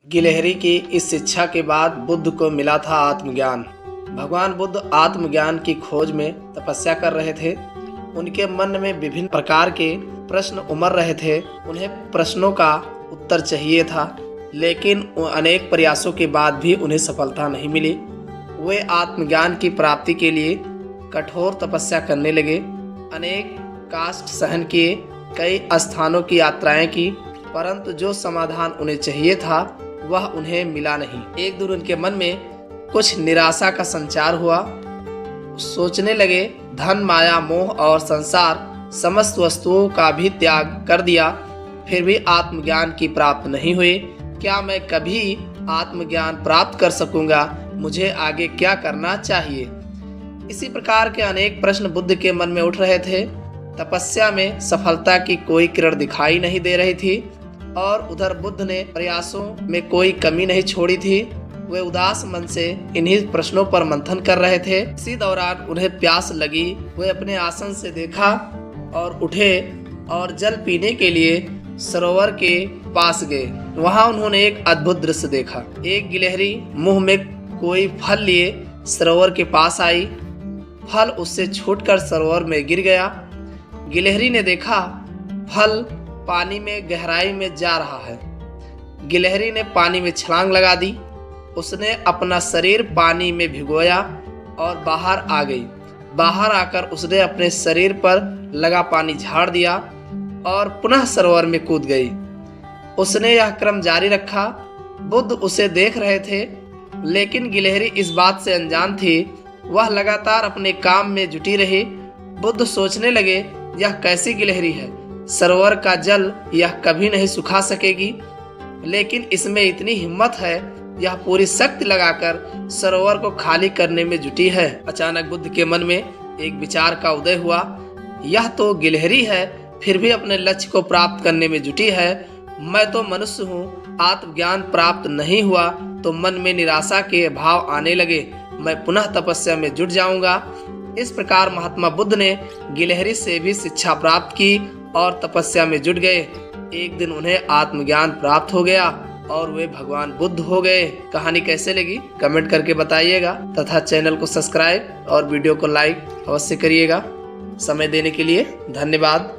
गिलहरी की इस शिक्षा के बाद बुद्ध को मिला था आत्मज्ञान। भगवान बुद्ध आत्मज्ञान की खोज में तपस्या कर रहे थे। उनके मन में विभिन्न प्रकार के प्रश्न उमड़ रहे थे। उन्हें प्रश्नों का उत्तर चाहिए था, लेकिन अनेक प्रयासों के बाद भी उन्हें सफलता नहीं मिली। वे आत्मज्ञान की प्राप्ति के लिए कठोर तपस्या करने लगे। अनेक कष्ट सहन किए, कई स्थानों की यात्राएं की, परंतु जो समाधान उन्हें चाहिए था वह उन्हें मिला नहीं। एक दिन उनके मन में कुछ निराशा का संचार हुआ। सोचने लगे, धन, माया, मोह और संसार समस्त वस्तुओं का भी त्याग कर दिया, फिर भी आत्मज्ञान की प्राप्त नहीं हुई। क्या मैं कभी आत्मज्ञान प्राप्त कर सकूंगा? मुझे आगे क्या करना चाहिए? इसी प्रकार के अनेक प्रश्न बुद्ध के मन में उठ रहे थे। तपस्या में सफलता की कोई किरण दिखाई नहीं दे रही थी और उधर बुद्ध ने प्रयासों में कोई कमी नहीं छोड़ी थी। वे उदास मन से इन्हीं प्रश्नों पर मंथन कर रहे थे। इसी दौरान उन्हें प्यास लगी। वे अपने आसन से देखा और उठे और जल पीने के लिए सरोवर के पास गए। वहां उन्होंने एक अद्भुत दृश्य देखा। एक गिलहरी मुंह में कोई फल लिए सरोवर के पास आई। फल उससे छूटकर सरोवर में गिर गया। गिलहरी ने देखा फल पानी में गहराई में जा रहा है। गिलहरी ने पानी में छलांग लगा दी। उसने अपना शरीर पानी में भिगोया और बाहर आ गई। बाहर आकर उसने अपने शरीर पर लगा पानी झाड़ दिया और पुनः सरोवर में कूद गई। उसने यह क्रम जारी रखा। बुद्ध उसे देख रहे थे, लेकिन गिलहरी इस बात से अनजान थी। वह लगातार अपने काम में जुटी रही। बुद्ध सोचने लगे, यह कैसी गिलहरी है? सरोवर का जल यह कभी नहीं सुखा सकेगी, लेकिन इसमें इतनी हिम्मत है, यह पूरी शक्ति लगाकर सरोवर को खाली करने में जुटी है। अचानक बुद्ध के मन में एक विचार का उदय हुआ। यह तो गिलहरी है, फिर भी अपने लक्ष्य को प्राप्त करने में जुटी है। मैं तो मनुष्य हूँ, आत्मज्ञान प्राप्त नहीं हुआ तो मन में निराशा के भाव आने लगे। मैं पुनः तपस्या में जुट जाऊंगा। इस प्रकार महात्मा बुद्ध ने गिलहरी से भी शिक्षा प्राप्त की और तपस्या में जुट गए। एक दिन उन्हें आत्मज्ञान प्राप्त हो गया और वे भगवान बुद्ध हो गए। कहानी कैसे लगी कमेंट करके बताइएगा तथा चैनल को सब्सक्राइब और वीडियो को लाइक अवश्य करिएगा। समय देने के लिए धन्यवाद।